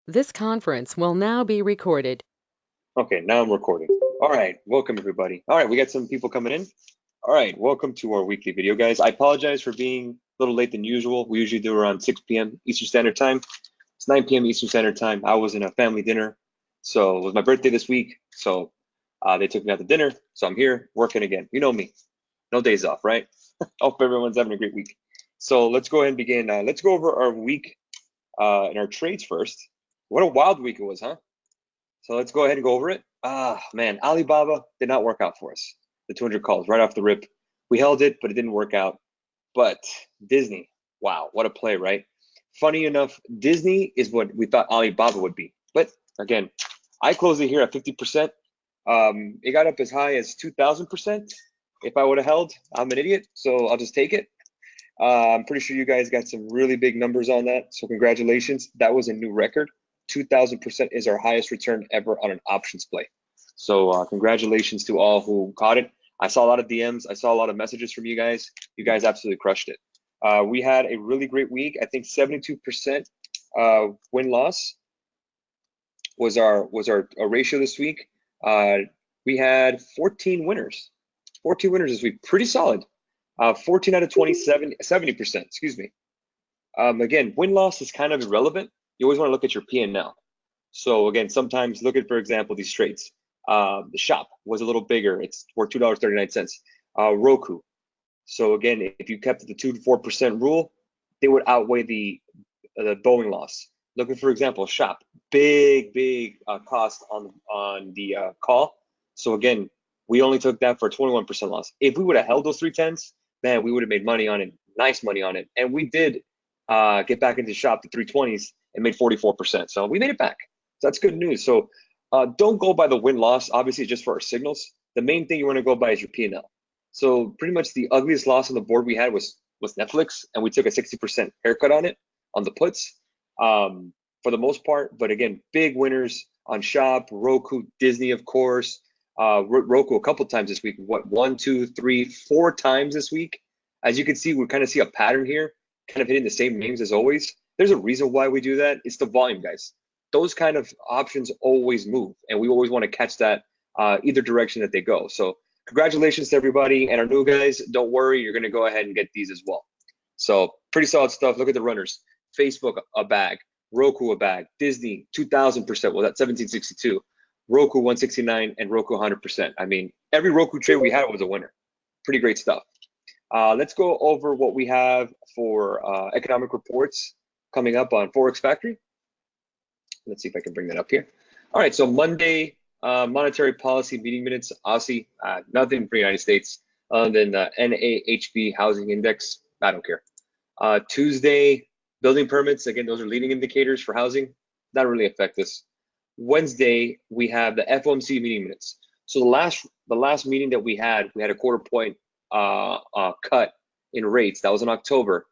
This conference will now be recorded. Okay, now I'm recording. All right, welcome everybody. All right, we got some people coming in. All right, welcome to our weekly video, guys. I apologize for being a little late than usual. We usually do around 6 p.m. Eastern Standard Time. It's 9 p.m. Eastern Standard Time. I was in a family dinner, so it was my birthday this week. So they took me out to dinner. So I'm here working again. You know me, no days off, right? Hope everyone's having a great week. So let's go ahead and begin. Let's go over our week and our trades first. What a wild week it was, huh? So let's go ahead and go over it. Ah, man, Alibaba did not work out for us. The 200 calls right off the rip. We held it, but it didn't work out. But Disney, wow, what a play, right? Funny enough, Disney is what we thought Alibaba would be. But again, I closed it here at 50%. It got up as high as 2,000%. If I would have held, I'm an idiot, so I'll just take it. I'm pretty sure you guys got some really big numbers on that. So congratulations. That was a new record. 2,000% is our highest return ever on an options play. So congratulations to all who caught it. I saw a lot of DMs. I saw a lot of messages from you guys. You guys absolutely crushed it. We had a really great week. I think 72% win loss was our ratio this week. We had 14 winners. 14 winners this week. Pretty solid. 14 out of 27, 70%, excuse me. Again, win-loss is kind of irrelevant. You always want to look at your P&L. So again, sometimes look at, for example, these trades. The shop was a little bigger. It's worth $2.39. Roku. So again, if you kept the 2 to 4% rule, they would outweigh the Boeing loss. Looking for example, shop, big cost on the call. So again, we only took that for a 21% loss. If we would have held those 310s, man, we would have made money on it, nice money on it. And we did get back into shop to 320s and made 44%. So we made it back. So that's good news. So don't go by the win loss. Obviously, just for our signals. The main thing you want to go by is your P&L. So pretty much the ugliest loss on the board we had was Netflix, and we took a 60% haircut on it on the puts for the most part. But again, big winners on Shop, Roku, Disney, of course. Roku a couple times this week. What, one, two, three, 4 times this week? As you can see, we kind of see a pattern here, kind of hitting the same names as always. There's a reason why we do that. It's the volume, guys. Those kind of options always move, and we always want to catch that either direction that they go. So congratulations to everybody, and our new guys, don't worry, you're going to go ahead and get these as well. So pretty solid stuff. Look at the runners. Facebook, a bag. Roku, a bag. Disney, 2,000%. Well, that's 1762. Roku, 169, and Roku, 100%. I mean, every Roku trade we had was a winner. Pretty great stuff. Let's go over what we have for economic reports coming up on Forex Factory. Let's see if I can bring that up here. All right, so Monday, monetary policy meeting minutes, Aussie, nothing for the United States other than the NAHB housing index. I don't care. Tuesday, building permits. Again, those are leading indicators for housing. Not really affect us. Wednesday, we have the FOMC meeting minutes. So the last meeting that we had a quarter point cut in rates. That was in October.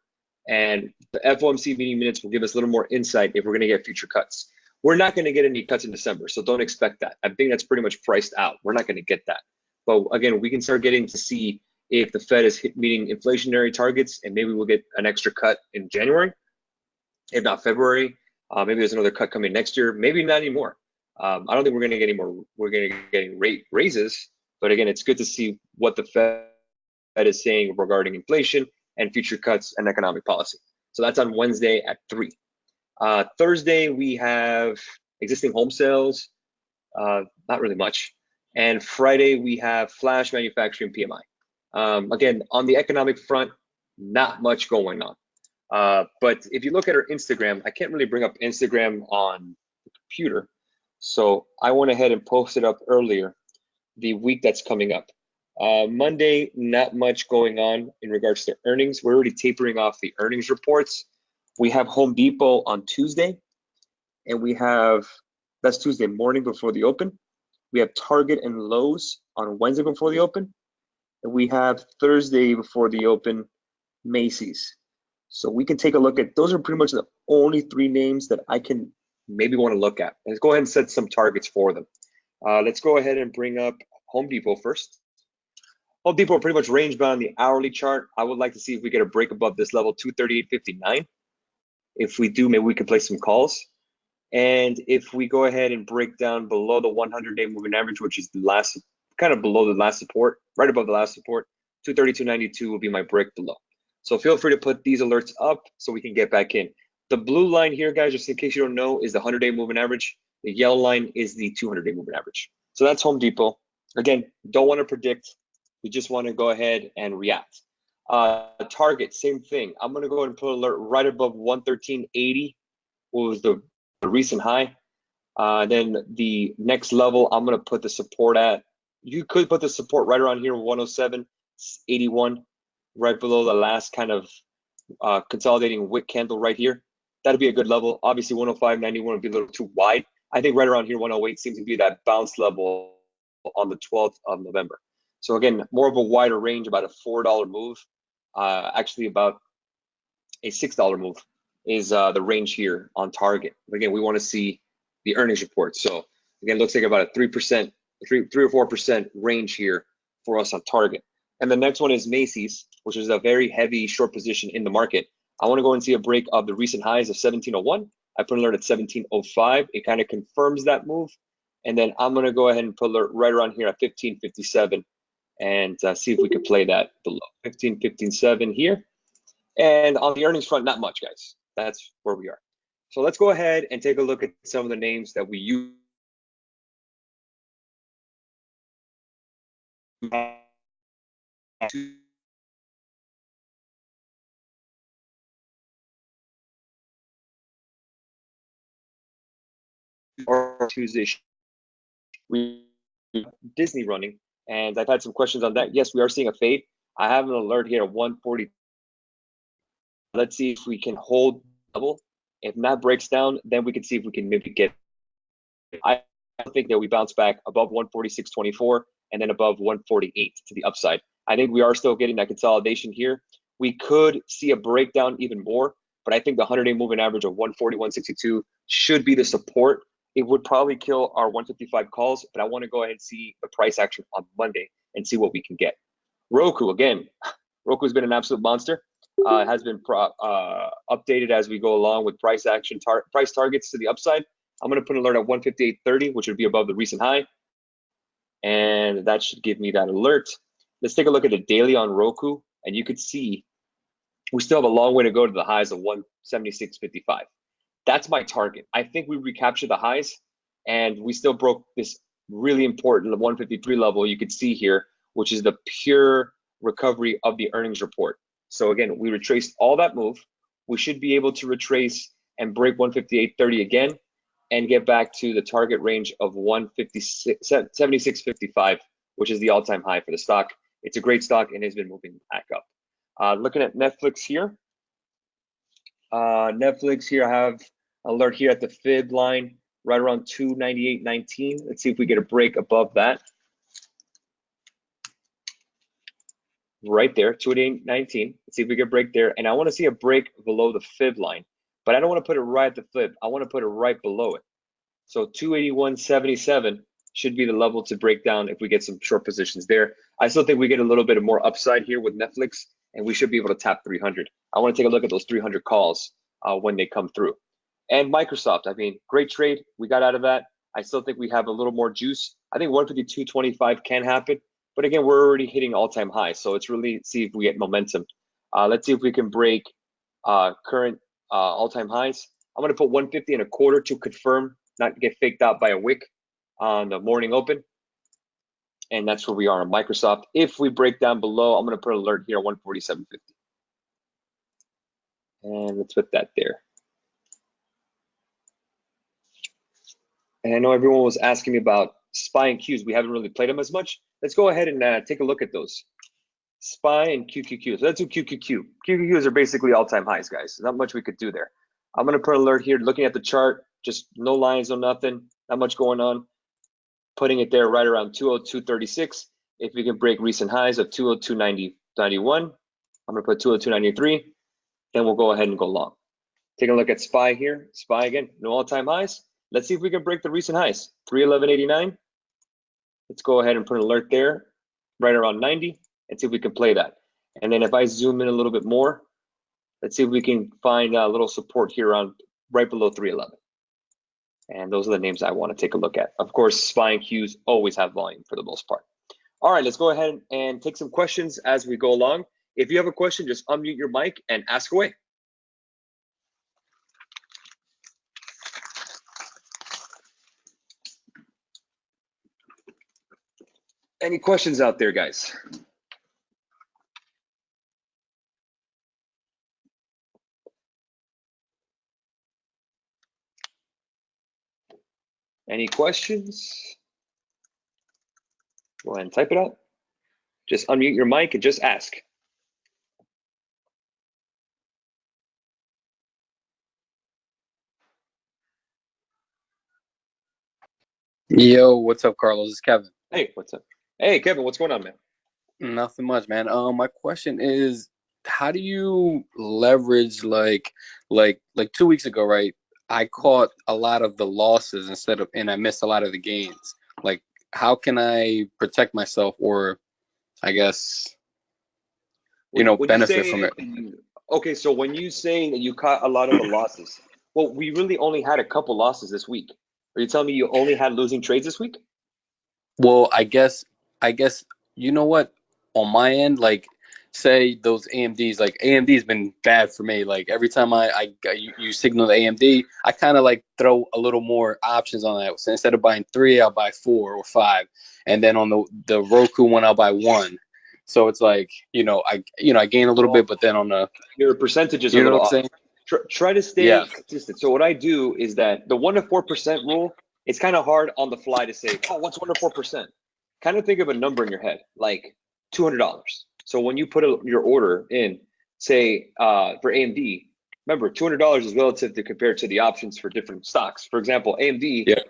And the FOMC meeting minutes will give us a little more insight if we're going to get future cuts. We're not going to get any cuts in December, so don't expect that. I think that's pretty much priced out. We're not going to get that. But again, we can start getting to see if the Fed is meeting inflationary targets, and maybe we'll get an extra cut in January, if not February. Maybe there's another cut coming next year. Maybe not anymore. I don't think we're going to get any more. We're going to get any rate raises. But again, it's good to see what the Fed is saying regarding inflation and future cuts and economic policy. So that's on Wednesday at 3. Thursday, we have existing home sales, not really much. And Friday, we have flash manufacturing PMI. Again, on the economic front, not much going on. But if you look at our Instagram, I can't really bring up Instagram on the computer. So I went ahead and posted up earlier the week that's coming up. Monday, not much going on in regards to earnings. We're already tapering off the earnings reports. We have Home Depot on Tuesday, and that's Tuesday morning before the open. We have Target and Lowe's on Wednesday before the open. And we have Thursday before the open, Macy's. So we can take a look at, those are pretty much the only 3 names that I can maybe want to look at. Let's go ahead and set some targets for them. Let's go ahead and bring up Home Depot first. Home Depot pretty much range bound the hourly chart. I would like to see if we get a break above this level, 238.59. If we do, maybe we can play some calls. And if we go ahead and break down below the 100-day moving average, which is the last, kind of below the last support, right above the last support, 232.92 will be my break below. So feel free to put these alerts up so we can get back in. The blue line here, guys, just in case you don't know, is the 100-day moving average. The yellow line is the 200-day moving average. So that's Home Depot. Again, don't want to predict. We just want to go ahead and react. Target, same thing. I'm going to go ahead and put alert right above 113.80. What was the recent high? Then the next level, I'm going to put the support at. You could put the support right around here, 107.81, right below the last kind of consolidating wick candle right here. That'd be a good level. Obviously, 105.91 would be a little too wide. I think right around here, 108 seems to be that bounce level on the 12th of November. So again, more of a wider range, about a $4 move. Actually, about a $6 move is the range here on target. Again, we want to see the earnings report. So again, looks like about a 3%, 3 or 4% range here for us on target. And the next one is Macy's, which is a very heavy short position in the market. I want to go and see a break of the recent highs of 1701. I put an alert at 1705. It kind of confirms that move. And then I'm going to go ahead and put alert right around here at 1557 and see if we could play that below 1557 here. And on the earnings front, not much, guys. That's where we are. So let's go ahead and take a look at some of the names that we use. Or Tuesday, we Disney running, and I've had some questions on that. Yes, we are seeing a fade. I have an alert here at 140. Let's see if we can hold level. If that breaks down, then we can see if we can maybe get. I think that we bounce back above 146.24 and then above 148 to the upside. I think we are still getting that consolidation here. We could see a breakdown even more, but I think the 100-day moving average of 140.162 should be the support. It would probably kill our 155 calls, but I want to go ahead and see the price action on Monday and see what we can get. Roku, again, Roku's been an absolute monster. Has been updated as we go along with price action, price targets to the upside. I'm going to put an alert at 158.30, which would be above the recent high. And that should give me that alert. Let's take a look at the daily on Roku. And you could see we still have a long way to go to the highs of 176.55. That's my target. I think we recaptured the highs and we still broke this really important 153 level you could see here, which is the pure recovery of the earnings report. So again, we retraced all that move. We should be able to retrace and break 158.30 again and get back to the target range of 176.55, which is the all-time high for the stock. It's a great stock and has been moving back up. Looking at Netflix here. Netflix here, I have alert here at the fib line, right around 298.19. Let's see if we get a break above that. Right there, 288.19. Let's see if we can break there. And I want to see a break below the fib line, but I don't want to put it right at the fib. I want to put it right below it. So 281.77 should be the level to break down if we get some short positions there. I still think we get a little bit of more upside here with Netflix, and we should be able to tap 300. I want to take a look at those 300 calls when they come through. And Microsoft, I mean, great trade. We got out of that. I still think we have a little more juice. I think 152.25 can happen. But again, we're already hitting all-time highs, so it's really see if we get momentum. Let's see if we can break current all-time highs. I'm going to put 150.25 to confirm, not get faked out by a wick on the morning open. And that's where we are on Microsoft. If we break down below, I'm going to put an alert here at 147.50. And let's put that there. And I know everyone was asking me about SPY and Qs. We haven't really played them as much. Let's go ahead and take a look at those. SPY and QQQ. So let's do QQQ. QQQs are basically all-time highs, guys. Not much we could do there. I'm going to put an alert here, looking at the chart, just no lines, no nothing, not much going on. Putting it there right around 202.36. If we can break recent highs of 202.91, I'm going to put 202.93. Then we'll go ahead and go long. Take a look at SPY here. SPY again, no all-time highs. Let's see if we can break the recent highs. 311.89. Let's go ahead and put an alert there, right around 90, and see if we can play that. And then if I zoom in a little bit more, let's see if we can find a little support here around right below 311. And those are the names I want to take a look at. Of course, SPY and Qs always have volume for the most part. All right, let's go ahead and take some questions as we go along. If you have a question, just unmute your mic and ask away. Any questions out there, guys? Any questions? Go ahead and type it out. Just unmute your mic and just ask. Yo, what's up, Carlos? It's Kevin. Hey, what's up? Hey, Kevin, what's going on, man? Nothing much, man. My question is, how do you leverage like 2 weeks ago, right? I caught a lot of the losses and I missed a lot of the gains. Like, how can I protect myself or I guess, When you benefit say from it? okay, so when you say that you caught a lot of the losses, well, we really only had a couple losses this week. Are you telling me you only had losing trades this week? Well, I guess you know what? On my end, like say those AMDs, like AMD's been bad for me. Like every time you signal the AMD, I kind of like throw a little more options on that. So instead of buying three, I'll buy four or five, and then on the Roku one, I'll buy one. So it's like I gain a little Well, bit, but then on the your percentage is a you know little what I'm off. saying? Try to stay Yeah. consistent. So what I do is that the 1 to 4% rule, it's kind of hard on the fly to say, oh, what's 1 to 4%? Kind of think of a number in your head, like $200. So when you put your order in, say for AMD, remember $200 is relative to compared to the options for different stocks. For example, AMD, Yeah.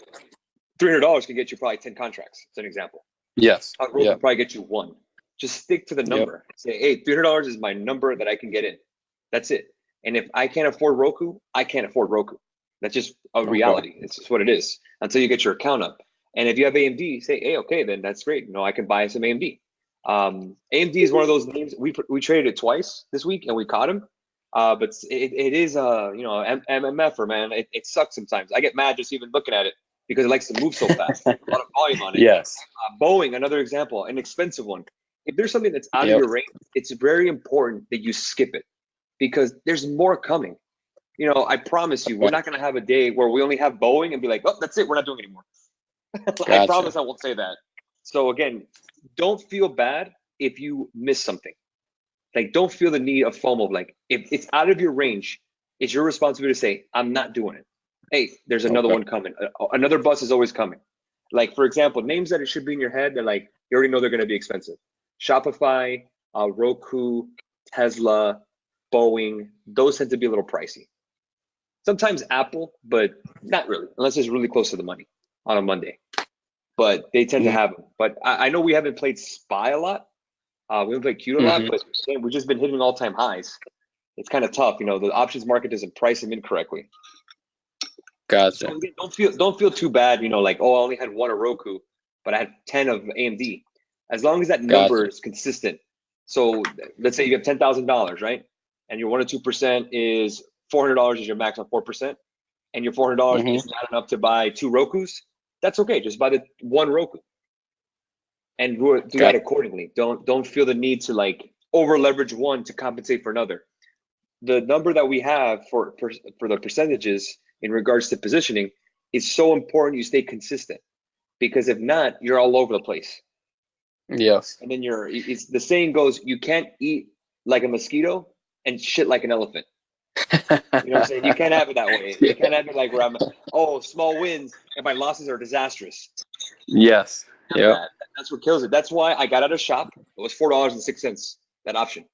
$300 can get you probably 10 contracts. It's an example. Yes. Roku Yeah. can probably get you one. Just stick to the Yep. number. Say, hey, $300 is my number that I can get in. That's it. And if I can't afford Roku, I can't afford Roku. That's just a Okay. reality. It's just what it is until you get your account up. And if you have AMD, say, hey, okay, then that's great. I can buy some AMD. AMD is one of those names we traded it twice this week and we caught him. But it is MMF, man. It sucks sometimes. I get mad just even looking at it because it likes to move so fast. A lot of volume on it. Yes. Boeing, another example, an expensive one. If there's something that's out of Yep. your range, it's very important that you skip it because there's more coming. I promise you, we're Okay. not going to have a day where we only have Boeing and be like, oh, that's it, we're not doing anymore. I Gotcha. promise I won't say that. So again, don't feel bad if you miss something. Like, don't feel the need of FOMO. Like, if it's out of your range, it's your responsibility to say, I'm not doing it. Hey, there's another Okay. one coming. Another bus is always coming. Like, for example, names that it should be in your head, they're like, you already know they're going to be expensive. Shopify, Roku, Tesla, Boeing, those tend to be a little pricey. Sometimes Apple, but not really, unless it's really close to the money on a Monday. But they tend to have them. But I know we haven't played SPY a lot. We haven't played Qt a lot, Mm-hmm. but again, we've just been hitting all-time highs. It's kind of tough, the options market doesn't price them in correctly. Gotcha. So again, don't feel too bad, like, oh, I only had one of Roku, but I had 10 of AMD. As long as that number Gotcha. is consistent. So let's say you have $10,000, right? And your 1 or 2% is $400 is your max on 4%, and your $400 Mm-hmm. is not enough to buy 2 Rokus. That's okay. Just buy the one Roku and do that Got accordingly. Don't feel the need to like over leverage one to compensate for another. The number that we have for the percentages in regards to positioning is so important you stay consistent, because if not, you're all over the place. Yes. And then it's the saying goes, you can't eat like a mosquito and shit like an elephant. You know what I'm saying? You can't have it that way. Yeah. You can't have it like where small wins and my losses are disastrous. Yes. Have Yep. that. That's what kills it. That's why I got out of shop. It was $4.06, that option.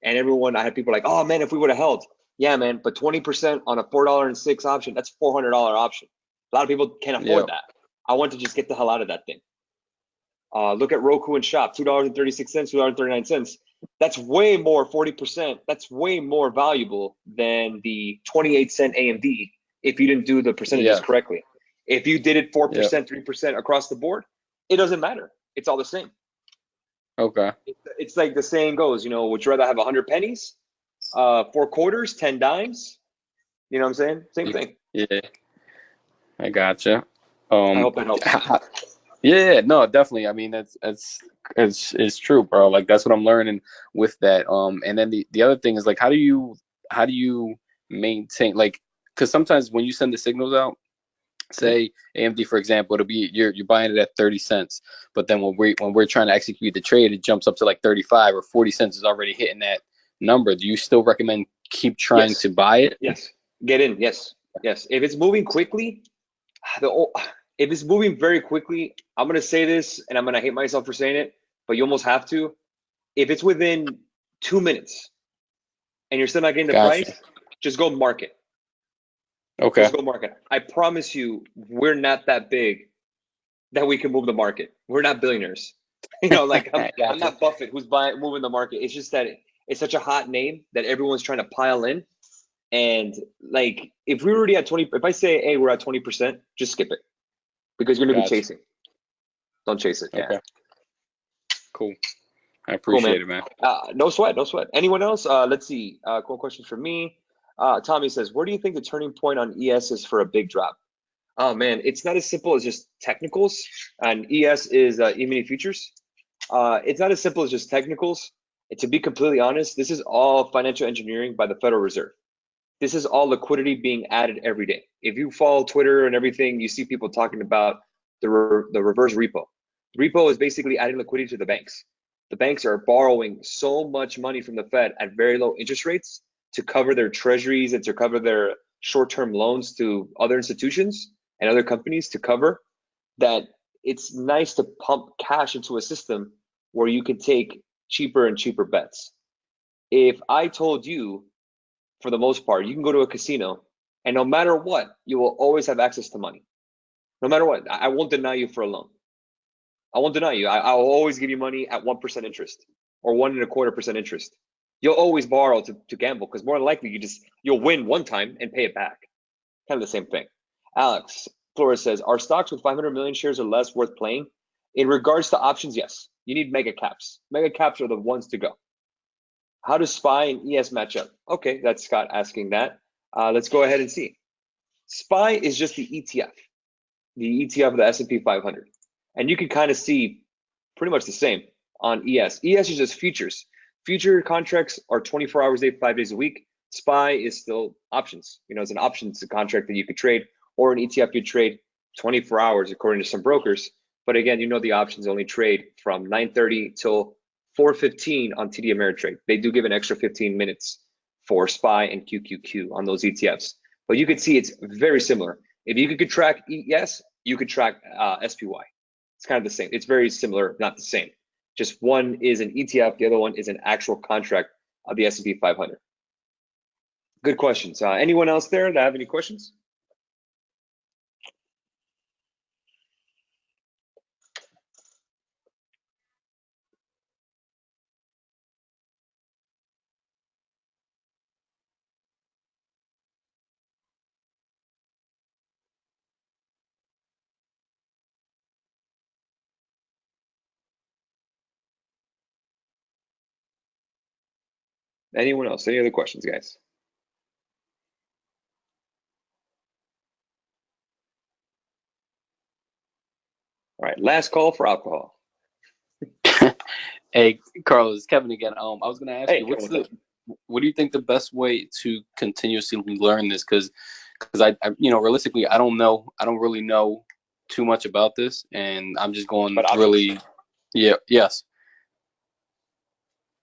And I had people like, oh man, if we would have held. Yeah, man, but 20% on a $4.06 option, that's $400 option. A lot of people can't afford Yep. that. I want to just get the hell out of that thing. Look at Roku and Shop, $2.36, $2.39. That's way more, 40%. That's way more valuable than the 28-cent AMD if you didn't do the percentages Yeah. correctly. If you did it 4%, Yep. 3% across the board, it doesn't matter. It's all the same. Okay. It's like the saying goes, would you rather have 100 pennies, 4 quarters, 10 dimes? You know what I'm saying? Same thing. Yeah. I gotcha. I Um, hope that helps. yeah, yeah, no, definitely. I mean, that's it's true, bro. Like that's what I'm learning with that. And then the other thing is like, how do you maintain like, because sometimes when you send the signals out, Mhm. say AMD for example, it'll be you're buying it at 30 cents, but then when we're trying to execute the trade, it jumps up to like 35 or 40 cents is already hitting that number. Do you still recommend keep trying Yes, to buy it? yes. Get in. Yes, yes. If it's moving quickly, the o- if it's moving very quickly, I'm gonna say this, and I'm gonna hate myself for saying it, but you almost have to. If it's within 2 minutes and you're still not getting the Gotcha. price, just go market. Okay. Just go market. I promise you, we're not that big that we can move the market. We're not billionaires. Like I'm Gotcha. not Buffett who's buying moving the market. It's just that it's such a hot name that everyone's trying to pile in. And like if we're already at 20, if I say, hey, we're at 20%, just skip it because you're gonna be Gotcha. chasing. Don't chase it. Yeah. Okay. Cool. I Cool, man. appreciate it, man. No sweat, no sweat. Anyone else? Let's see. Cool questions for me. Tommy says, where do you think the turning point on ES is for a big drop? Oh man, it's not as simple as just technicals, and ES is E-mini futures. It's not as simple as just technicals. And to be completely honest, this is all financial engineering by the Federal Reserve. This is all liquidity being added every day. If you follow Twitter and everything, you see people talking about the reverse repo. Repo is basically adding liquidity to the banks. The banks are borrowing so much money from the Fed at very low interest rates to cover their treasuries and to cover their short-term loans to other institutions and other companies to cover that it's nice to pump cash into a system where you can take cheaper and cheaper bets. If I told you, for the most part, you can go to a casino and no matter what, you will always have access to money. No matter what, I won't deny you for a loan. I won't deny you. I will always give you money at 1% interest or 1.25% interest. You'll always borrow to gamble because more than likely you'll win one time and pay it back. Kind of the same thing. Alex Flores says, are stocks with 500 million shares or less worth playing? In regards to options, yes. You need mega caps. Mega caps are the ones to go. How does SPY and ES match up? Okay, that's Scott asking that. Let's go ahead and see. SPY is just the ETF of the S&P 500. And you can kind of see pretty much the same on ES. ES is just futures. Future contracts are 24 hours a day, 5 days a week. SPY is still options. It's an options contract that you could trade, or an ETF you trade 24 hours according to some brokers. But again, the options only trade from 9:30 till 4:15 on TD Ameritrade. They do give an extra 15 minutes for SPY and QQQ on those ETFs. But you could see it's very similar. If you could track ES, you could track SPY. It's kind of the same. It's very similar, not the same. Just one is an ETF, the other one is an actual contract of the S&P 500. Good questions. Anyone else there that have any questions? Anyone else? Any other questions, guys? All right, last call for alcohol. Hey, Carlos, Kevin again. I was gonna ask Hey, you, Kevin, what's up? what do you think the best way to continuously learn this? Because realistically, I don't really know too much about this, and I'm just going About options? really, yeah, yes,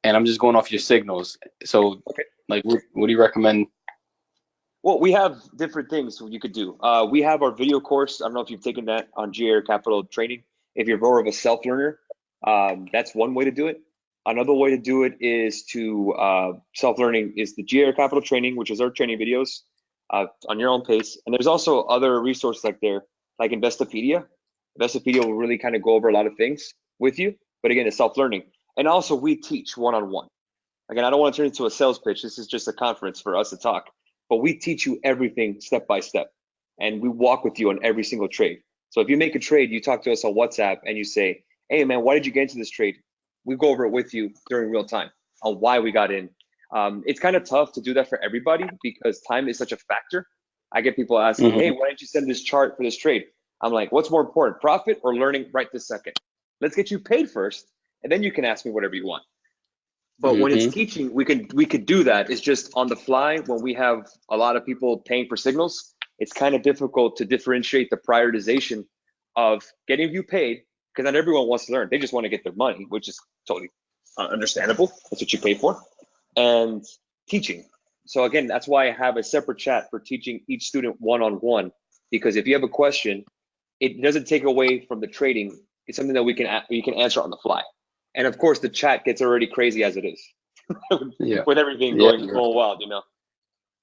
and I'm just going off your signals. So, Okay. like, what do you recommend? Well, we have different things you could do. We have our video course. I don't know if you've taken that on GR Capital Training. If you're more of a self-learner, that's one way to do it. Another way to do it is to self-learning is the GR Capital Training, which is our training videos on your own pace. And there's also other resources like Investopedia. Investopedia will really kind of go over a lot of things with you. But again, it's self-learning. And also we teach one-on-one. Again, I don't want to turn it into a sales pitch. This is just a conference for us to talk, but we teach you everything step by step, and we walk with you on every single trade. So if you make a trade, you talk to us on WhatsApp and you say, "Hey, man, why did you get into this trade?" We go over it with you during real time on why we got in. It's kind of tough to do that for everybody because time is such a factor. I get people asking, hey, Hmm. why didn't you send this chart for this trade? I'm like, what's more important, profit or learning right this second? Let's get you paid first, and then you can ask me whatever you want. But when it's Hmm. teaching, we could do that. It's just on the fly when we have a lot of people paying for signals. It's kind of difficult to differentiate the prioritization of getting you paid because not everyone wants to learn. They just want to get their money, which is totally understandable. That's what you pay for, and teaching. So again, that's why I have a separate chat for teaching each student one-on-one. Because if you have a question, it doesn't take away from the trading. It's something that we can answer on the fly. And of course, the chat gets already crazy as it is Yeah. with everything Yeah. going wild, you know.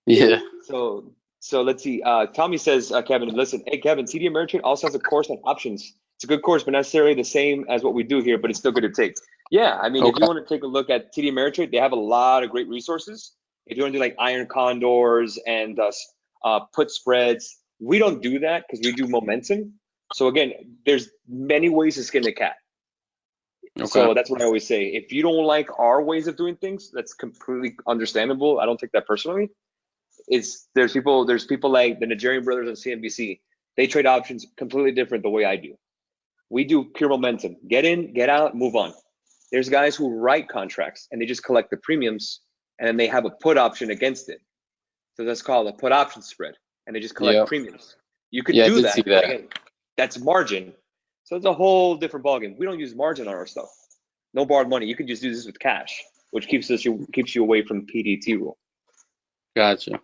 Yeah. So let's see. Tommy says, Kevin, listen, hey Kevin, TD Ameritrade also has a course on options. It's a good course, but not necessarily the same as what we do here, but it's still good to take. Yeah, I mean, if you Okay. want to take a look at TD Ameritrade, they have a lot of great resources. If you want to do like iron condors and put spreads, we don't do that because we do momentum. So again, there's many ways to skin a cat. Okay. So that's what I always say. If you don't like our ways of doing things, that's completely understandable. I don't take that personally. There's people like the Nigerian brothers on CNBC. They trade options completely different the way I do. We do pure momentum. Get in, get out, move on. There's guys who write contracts and they just collect the premiums and then they have a put option against it. So that's called a put option spread and they just collect Yep. premiums. You could Yeah, I do did see that, but that. again, that's margin. So it's a whole different ballgame. We don't use margin on our stuff. No borrowed money. You can just do this with cash, which keeps you away from PDT rule. Gotcha.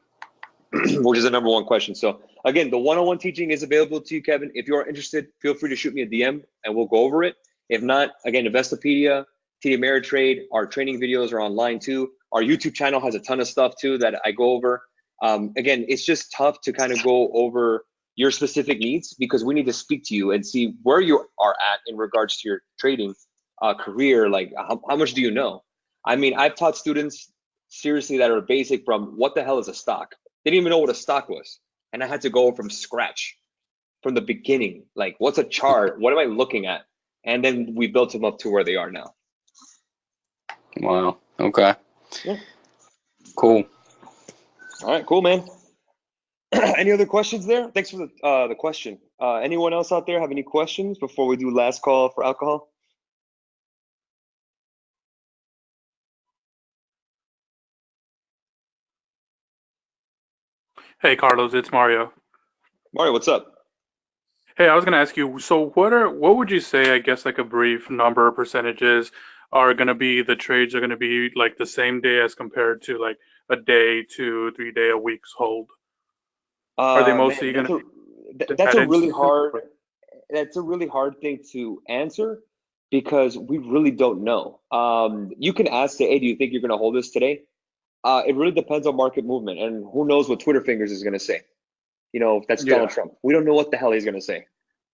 Which is the number one question. So again, the one-on-one teaching is available to you, Kevin. If you are interested, feel free to shoot me a DM and we'll go over it. If not, again, Investopedia, TD Ameritrade, our training videos are online too. Our YouTube channel has a ton of stuff too that I go over. Again, it's just tough to kind of go over your specific needs because we need to speak to you and see where you are at in regards to your trading career. Like, how much do you know? I mean, I've taught students seriously that are basic from what the hell is a stock? They didn't even know what a stock was. And I had to go from scratch from the beginning. Like, what's a chart? What am I looking at? And then we built them up to where they are now. Wow. Okay. Yeah. Cool. All right, cool, man. Any other questions there? Thanks for the question. Anyone else out there have any questions before we do last call for alcohol? Hey Carlos, it's Mario. Mario, what's up? Hey, I was gonna ask you, so what would you say, I guess like a brief number or percentages are gonna be the trades are gonna be like the same day as compared to like a day, 2, 3 day, a week's hold? Are they Man, mostly gonna be that's that a really instant? hard thing to answer because we really don't know. You can ask, say, hey, do you think you're going to hold this today? It really depends on market movement, and who knows what Twitter fingers is going to say. You know, if that's Donald Yeah, Trump. We don't know what the hell he's going to say.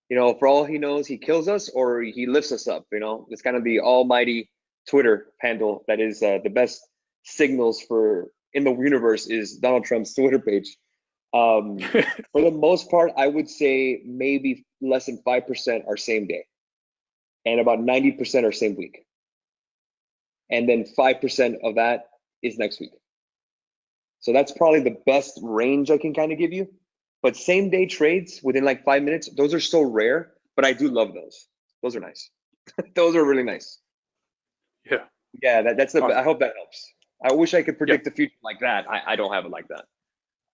You know, for all he knows, he kills us or he lifts us up. You know, it's kind of the almighty Twitter handle that is the best signals for in the universe is Donald Trump's Twitter page. Um, for the most part, I would say maybe less than 5% are same day, and about 90% are same week. And then 5% of that is next week. So that's probably the best range I can kind of give you. But same day trades within like 5 minutes, those are so rare, but I do love those. Those are nice. Those are really nice. yeah, Yeah, that's the, I awesome. hope that helps. I wish I could Yeah, predict the future like that. I don't have it like that.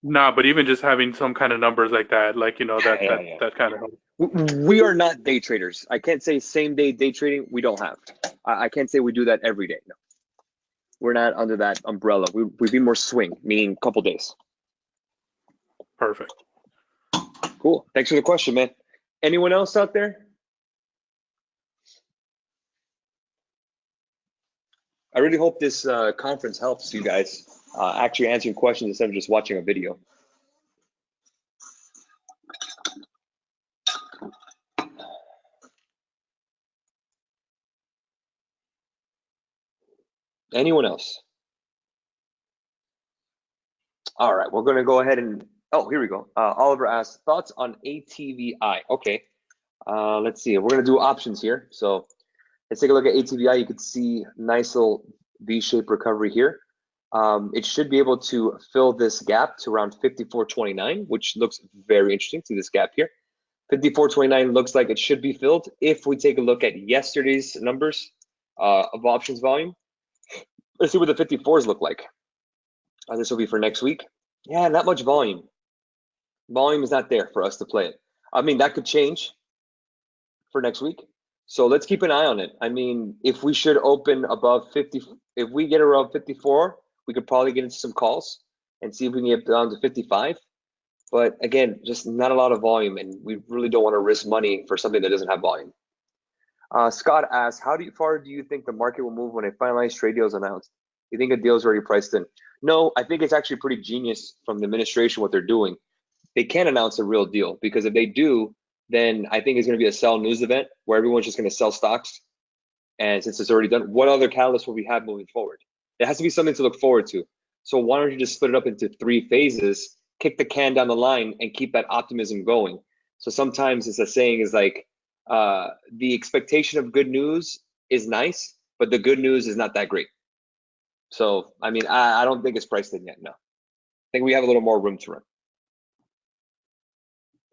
nah, but even just having some kind of numbers like that, like Yeah, yeah, yeah. that kind of helps. We are not day traders. I can't say same day trading. We don't have. I can't say we do that every day. No, we're not under that umbrella. We be more swing, meaning a couple days. Perfect. Cool. Thanks for the question, man. Anyone else out there? I really hope this conference helps you guys actually answering questions instead of just watching a video. Anyone else? All right, we're going to go ahead and, oh, here we go. Oliver asked, thoughts on ATVI? Okay, let's see. We're going to do options here. So let's take a look at ATVI. You can see nice little V-shaped recovery here. It should be able to fill this gap to around 54.29, which looks very interesting. See this gap here. 54.29 looks like it should be filled. If we take a look at yesterday's numbers of options volume, let's see what the 54s look like. This will be for next week. Yeah, not much volume. Volume is not there for us to play it. I mean, that could change for next week. So let's keep an eye on it. I mean, if we should open above 50, if we get around 54, we could probably get into some calls and see if we can get down to 55. But again, just not a lot of volume, and we really don't want to risk money for something that doesn't have volume. Scott asks, how far do you think the market will move when a finalized trade deal is announced? You think a deal is already priced in? No, I think it's actually pretty genius from the administration what they're doing. They can't announce a real deal, because if they do, then I think it's going to be a sell news event where everyone's just going to sell stocks. And since it's already done, what other catalyst will we have moving forward? It has to be something to look forward to. So why don't you just split it up into 3 phases, kick the can down the line, and keep that optimism going? So sometimes it's a saying is like, the expectation of good news is nice, but the good news is not that great. So, I mean, I don't think it's priced in yet, no. I think we have a little more room to run.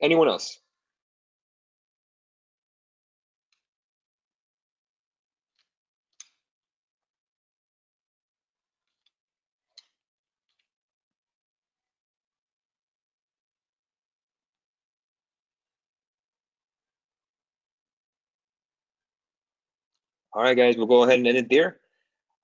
Anyone else? All right, guys, we'll go ahead and end it there.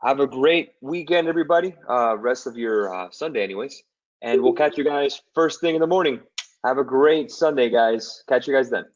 Have a great weekend, everybody. Rest of your Sunday, anyways. And we'll catch you guys first thing in the morning. Have a great Sunday, guys. Catch you guys then.